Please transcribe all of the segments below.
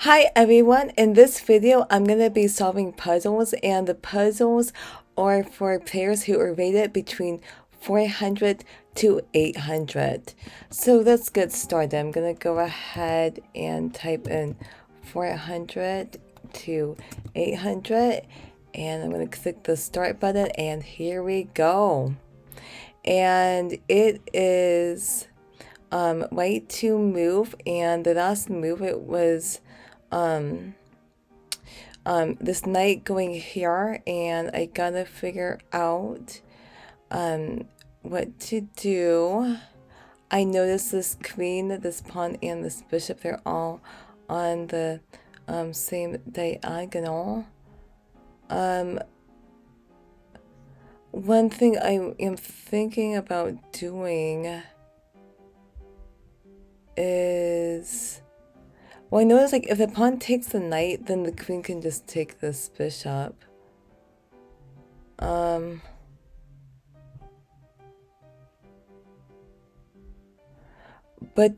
Hi everyone, in this video I'm going to be solving puzzles, and the puzzles are for players who are rated between 400 to 800. So let's get started. I'm going to go ahead and type in 400 to 800, and I'm going to click the start button, and here we go. And it is white to move, and the last move it was this knight going here, and I gotta figure out what to do. I noticed this queen, this pawn, and this bishop, they're all on the same diagonal. One thing I am thinking about doing is, well, I notice like if the pawn takes the knight, then the queen can just take this bishop. But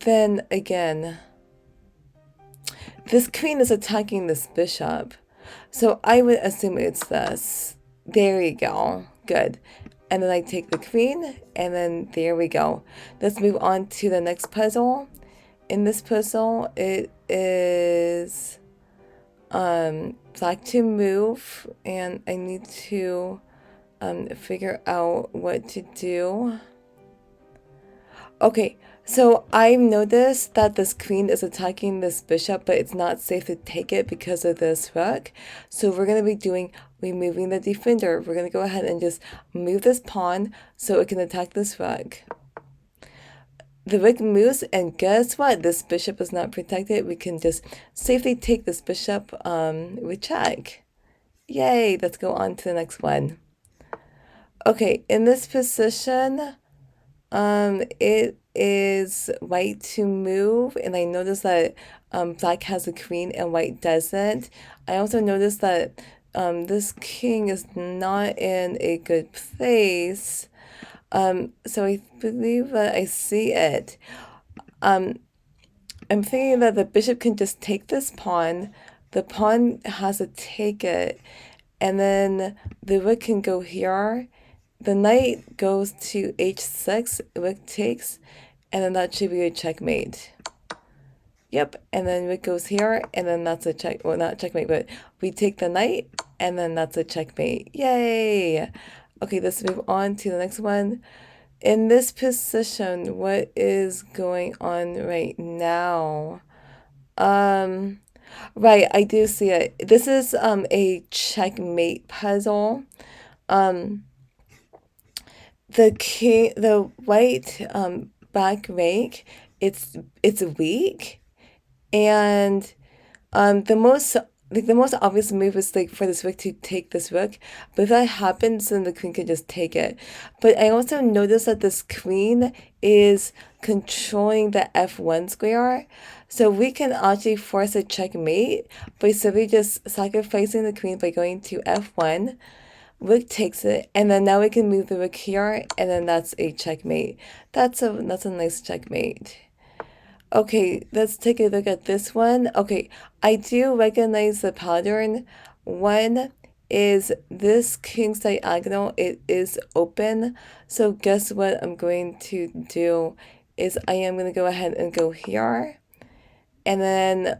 then again, this queen is attacking this bishop. So I would assume it's this. There you go. Good. And then I take the queen, and then there we go. Let's move on to the next puzzle. In this puzzle, it is black to move, and I need to figure out what to do. Okay, so I noticed that this queen is attacking this bishop, but it's not safe to take it because of this rook. So we're going to be doing removing the defender. We're going to go ahead and just move this pawn so it can attack this rook. The rook moves, and guess what? This bishop is not protected. We can just safely take this bishop with check. Yay! Let's go on to the next one. Okay, in this position, it is white to move, and I noticed that black has a queen and white doesn't. I also noticed that this king is not in a good place. So I believe that I see it. I'm thinking that the bishop can just take this pawn. The pawn has to take it, and then the rook can go here. The knight goes to h6, rook takes, and then that should be a checkmate. Yep, and then rook goes here, and then that's a check. Well, not checkmate, but we take the knight, and then that's a checkmate. Yay! Okay, let's move on to the next one. In this position, what is going on right now? Right, I do see it. This is a checkmate puzzle. The white back rank, it's weak, and the most obvious move is like for this rook to take this rook, but if that happens, then the queen can just take it. But I also noticed that this queen is controlling the f1 square, so we can actually force a checkmate by simply just sacrificing the queen by going to f1. Rook takes it, and then now we can move the rook here, and then that's a checkmate. That's a nice checkmate. Okay, let's take a look at this one. Okay, I do recognize the pattern. One is this king's diagonal. It is open. So guess what I'm going to do is I am going to go ahead and go here. And then,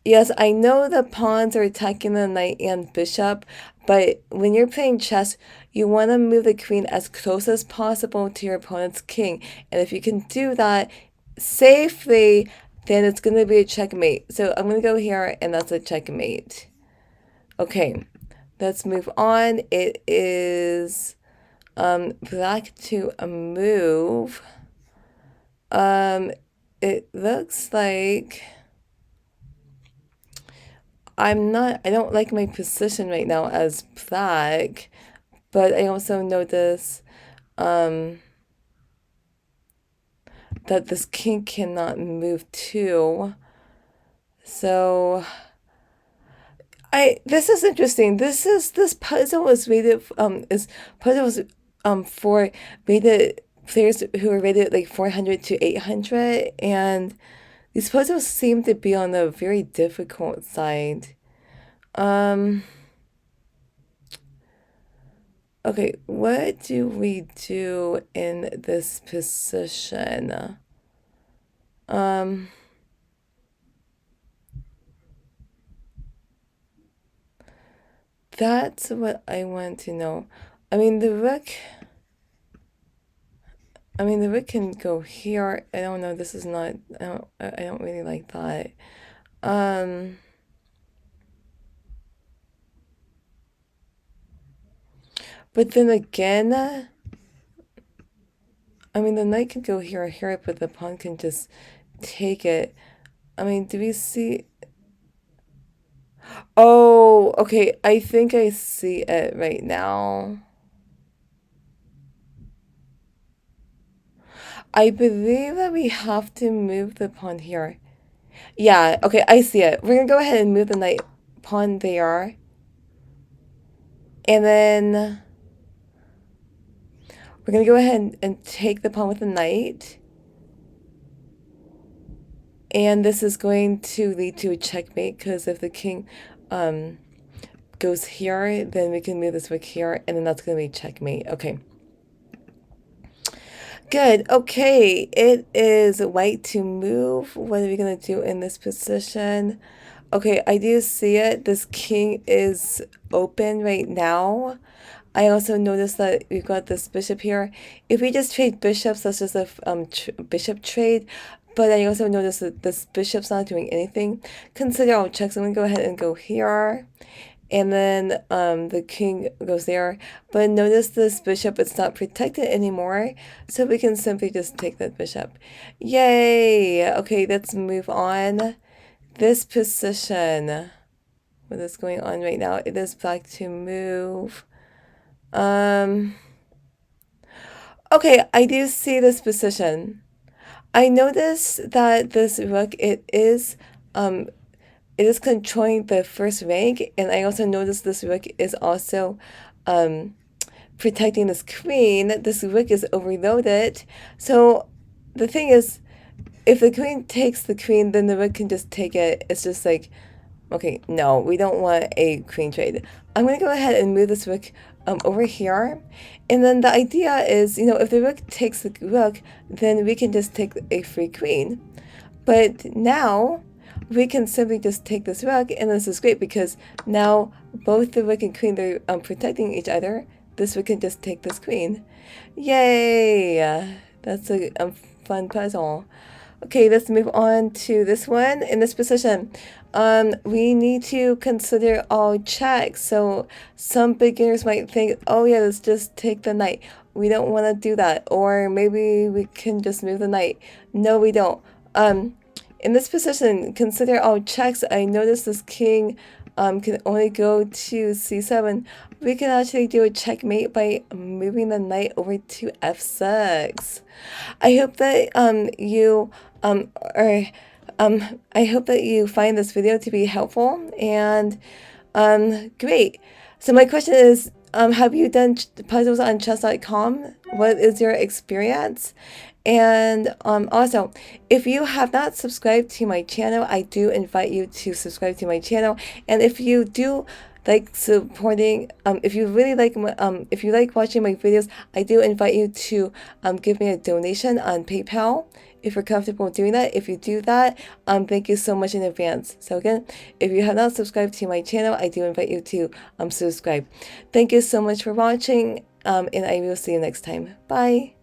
yes, I know the pawns are attacking the knight and bishop, but when you're playing chess, you want to move the queen as close as possible to your opponent's king. And if you can do that safely, then it's going to be a checkmate. So I'm going to go here, and that's a checkmate. Okay, let's move on. It is black to move. It looks like I don't like my position right now as black, but I also notice that this king cannot move too. So this is interesting. This puzzle was rated for rated players who are rated like 400 to 800, and These puzzles seem to be on the very difficult side. Okay, what do we do in this position? That's what I want to know. I mean, the rook. I mean, the rook can go here. I don't know. This is not. I don't really like that. But then again, I mean, the knight can go here or here, but the pawn can just take it. I mean, do we see? Oh, okay. I think I see it right now. I believe that we have to move the pawn here. Yeah, okay, I see it. We're gonna go ahead and move the knight pawn there. And then we're gonna go ahead and take the pawn with the knight. And this is going to lead to a checkmate because if the king goes here, then we can move this rook here, and then that's gonna be checkmate. Okay. Good. Okay, it is white to move. What are we gonna do in this position? Okay, I do see it. This king is open right now. I also noticed that we've got this bishop here. If we just trade bishops, that's just a bishop trade. But I also noticed that this bishop's not doing anything. Consider all checks. I'm gonna go ahead and go here. And then the king goes there. But notice this bishop, it's not protected anymore. So we can simply just take that bishop. Yay! Okay, let's move on. This position, what is going on right now, it is black to move. Okay, I do see this position. I notice that this rook, it is controlling the first rank, and I also notice this rook is also protecting this queen. This rook is overloaded. So the thing is, if the queen takes the queen, then the rook can just take it. It's just like, okay, no, we don't want a queen trade. I'm going to go ahead and move this rook over here. And then the idea is, if the rook takes the rook, then we can just take a free queen. But now we can simply just take this rook, and this is great because now both the rook and queen, they're protecting each other. This rook can just take this queen. Yay! That's a fun puzzle. Okay, let's move on to this one. In this position, we need to consider all checks. So some beginners might think, oh yeah, let's just take the knight. We don't want to do that. Or maybe we can just move the knight. No, we don't. In this position, consider all checks. I noticed this king can only go to c7. We can actually do a checkmate by moving the knight over to f6. I hope that I hope that you find this video to be helpful, and great. So my question is, have you done puzzles on chess.com? What is your experience? And also, if you have not subscribed to my channel, I do invite you to subscribe to my channel. And if you do like supporting, if you really like, if you like watching my videos, I do invite you to give me a donation on PayPal if you're comfortable doing that. If you do that, thank you so much in advance. So again, if you have not subscribed to my channel, I do invite you to subscribe. Thank you so much for watching, and I will see you next time. Bye.